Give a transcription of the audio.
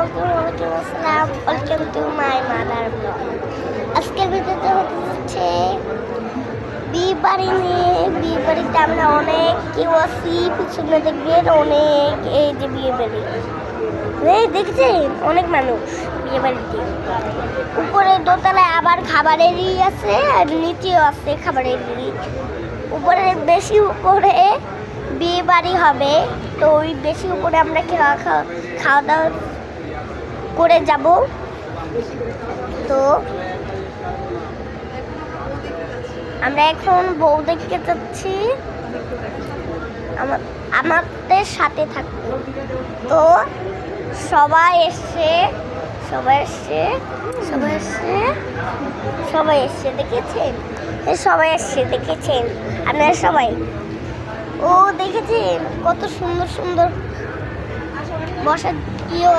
ওয়ালাইকুম আসসালাম। Welcome to my mother blog. আজকের ভিডিওতে হতে যাচ্ছে বিয়ে বাড়ি নিয়ে। বিয়ে বাড়িতে আমরা অনেক কেউ আছি, পিছনে দেখবেন অনেক। এই যে বিয়ে বাড়ি, দেখছেন অনেক মানুষ বিয়ে বাড়িতে। উপরে দোতলায় আবার খাবারেরই আছে, আর নিচেও আছে খাবারেরই। উপরে বেশি উপরে বিয়ে বাড়ি হবে, তো ওই বেশি উপরে আমরা খাওয়া দাওয়া করে যাব। তো আমরা এখন বউ দেখতে যাচ্ছি, আমাদের সাথে থাকবো। তো সবাই এসছে দেখেছেন, আপনারা সবাই ও দেখেছেন কত সুন্দর সুন্দর বসার ইয়ে